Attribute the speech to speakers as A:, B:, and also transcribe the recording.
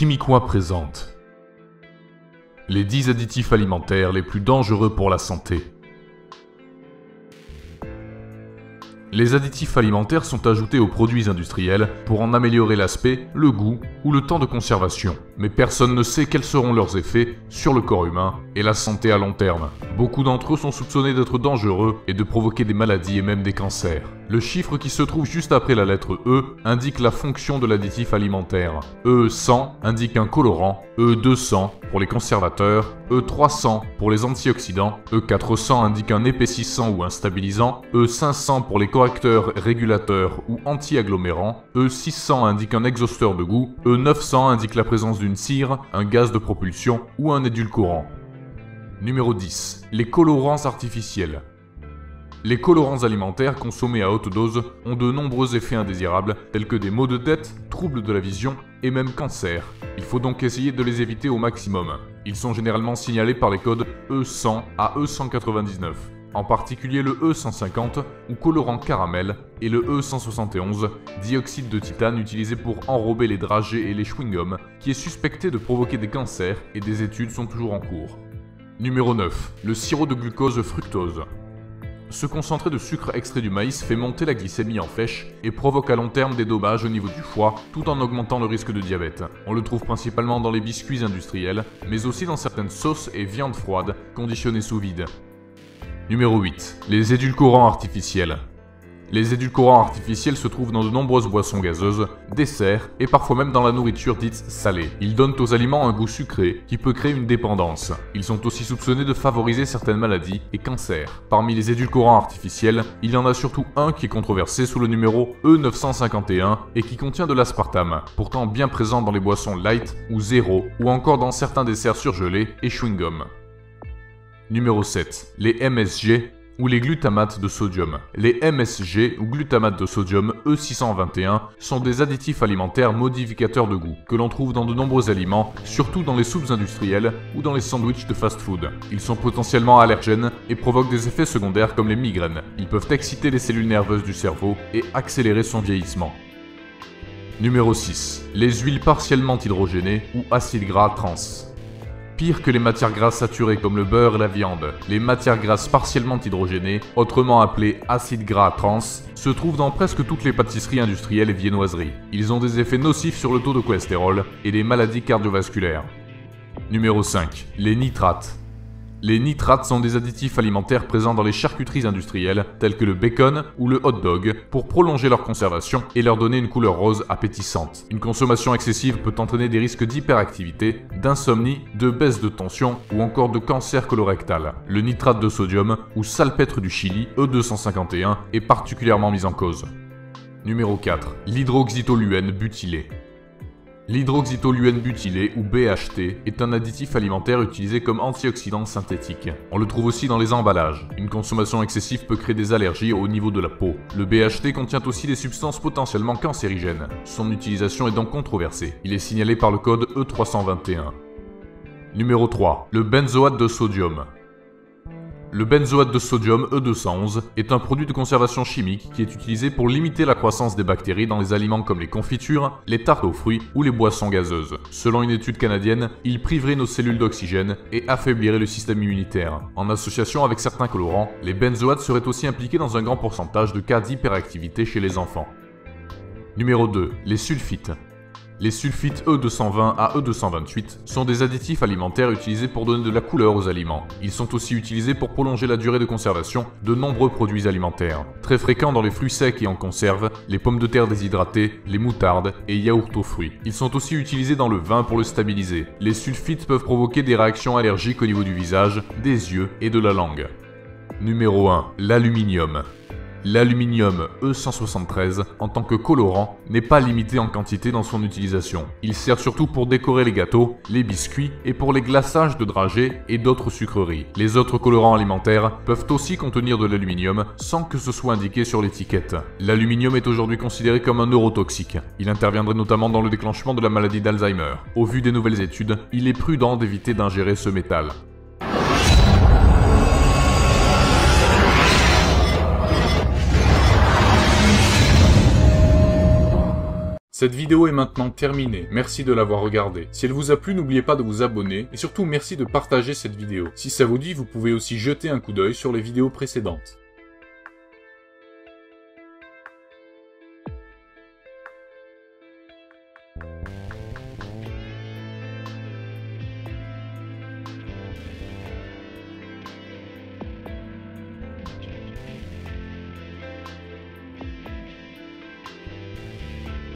A: Chimiquois présente les 10 additifs alimentaires les plus dangereux pour la santé. Les additifs alimentaires sont ajoutés aux produits industriels pour en améliorer l'aspect, le goût ou le temps de conservation. Mais personne ne sait quels seront leurs effets sur le corps humain et la santé à long terme. Beaucoup d'entre eux sont soupçonnés d'être dangereux et de provoquer des maladies et même des cancers. Le chiffre qui se trouve juste après la lettre E indique la fonction de l'additif alimentaire. E100 indique un colorant, E200 pour les conservateurs, E300 pour les antioxydants, E400 indique un épaississant ou un stabilisant, E500 pour les correcteurs, régulateurs ou anti-agglomérants, E600 indique un exhausteur de goût, E900 indique la présence d'une cire, un gaz de propulsion ou un édulcorant. Numéro 10. Les colorants artificiels. Les colorants alimentaires consommés à haute dose ont de nombreux effets indésirables tels que des maux de tête, troubles de la vision et même cancer. Il faut donc essayer de les éviter au maximum. Ils sont généralement signalés par les codes E100 à E199, en particulier le E150 ou colorant caramel et le E171, dioxyde de titane utilisé pour enrober les dragées et les chewing-gums, qui est suspecté de provoquer des cancers et des études sont toujours en cours. Numéro 9. Le sirop de glucose fructose. Ce concentré de sucre extrait du maïs fait monter la glycémie en flèche et provoque à long terme des dommages au niveau du foie tout en augmentant le risque de diabète. On le trouve principalement dans les biscuits industriels, mais aussi dans certaines sauces et viandes froides conditionnées sous vide. Numéro 8. Les édulcorants artificiels. Les édulcorants artificiels se trouvent dans de nombreuses boissons gazeuses, desserts et parfois même dans la nourriture dite salée. Ils donnent aux aliments un goût sucré qui peut créer une dépendance. Ils sont aussi soupçonnés de favoriser certaines maladies et cancers. Parmi les édulcorants artificiels, il y en a surtout un qui est controversé sous le numéro E951 et qui contient de l'aspartame, pourtant bien présent dans les boissons light ou zéro ou encore dans certains desserts surgelés et chewing-gum. Numéro 7. Les MSG ou les glutamates de sodium. Les MSG ou glutamates de sodium E621 sont des additifs alimentaires modificateurs de goût que l'on trouve dans de nombreux aliments, surtout dans les soupes industrielles ou dans les sandwichs de fast-food. Ils sont potentiellement allergènes et provoquent des effets secondaires comme les migraines. Ils peuvent exciter les cellules nerveuses du cerveau et accélérer son vieillissement. Numéro 6. Les huiles partiellement hydrogénées ou acides gras trans. Pire que les matières grasses saturées comme le beurre et la viande, les matières grasses partiellement hydrogénées, autrement appelées acides gras trans, se trouvent dans presque toutes les pâtisseries industrielles et viennoiseries. Ils ont des effets nocifs sur le taux de cholestérol et des maladies cardiovasculaires. Numéro 5. Les nitrates. Les nitrates sont des additifs alimentaires présents dans les charcuteries industrielles telles que le bacon ou le hot dog pour prolonger leur conservation et leur donner une couleur rose appétissante. Une consommation excessive peut entraîner des risques d'hyperactivité, d'insomnie, de baisse de tension ou encore de cancer colorectal. Le nitrate de sodium ou salpêtre du Chili, E251, est particulièrement mis en cause. Numéro 4. L'hydroxytoluène butylé. L'hydroxytoluène butylé ou BHT est un additif alimentaire utilisé comme antioxydant synthétique. On le trouve aussi dans les emballages. Une consommation excessive peut créer des allergies au niveau de la peau. Le BHT contient aussi des substances potentiellement cancérigènes. Son utilisation est donc controversée. Il est signalé par le code E321. Numéro 3. Le benzoate de sodium. Le benzoate de sodium E211 est un produit de conservation chimique qui est utilisé pour limiter la croissance des bactéries dans les aliments comme les confitures, les tartes aux fruits ou les boissons gazeuses. Selon une étude canadienne, il priverait nos cellules d'oxygène et affaiblirait le système immunitaire. En association avec certains colorants, les benzoates seraient aussi impliqués dans un grand pourcentage de cas d'hyperactivité chez les enfants. Numéro 2. Les sulfites. Les sulfites E220 à E228 sont des additifs alimentaires utilisés pour donner de la couleur aux aliments. Ils sont aussi utilisés pour prolonger la durée de conservation de nombreux produits alimentaires. Très fréquents dans les fruits secs et en conserve, les pommes de terre déshydratées, les moutardes et yaourts aux fruits. Ils sont aussi utilisés dans le vin pour le stabiliser. Les sulfites peuvent provoquer des réactions allergiques au niveau du visage, des yeux et de la langue. Numéro 1. L'aluminium. L'aluminium E173, en tant que colorant, n'est pas limité en quantité dans son utilisation. Il sert surtout pour décorer les gâteaux, les biscuits et pour les glaçages de dragées et d'autres sucreries. Les autres colorants alimentaires peuvent aussi contenir de l'aluminium sans que ce soit indiqué sur l'étiquette. L'aluminium est aujourd'hui considéré comme un neurotoxique. Il interviendrait notamment dans le déclenchement de la maladie d'Alzheimer. Au vu des nouvelles études, il est prudent d'éviter d'ingérer ce métal. Cette vidéo est maintenant terminée, merci de l'avoir regardée. Si elle vous a plu, n'oubliez pas de vous abonner, et surtout merci de partager cette vidéo. Si ça vous dit, vous pouvez aussi jeter un coup d'œil sur les vidéos précédentes.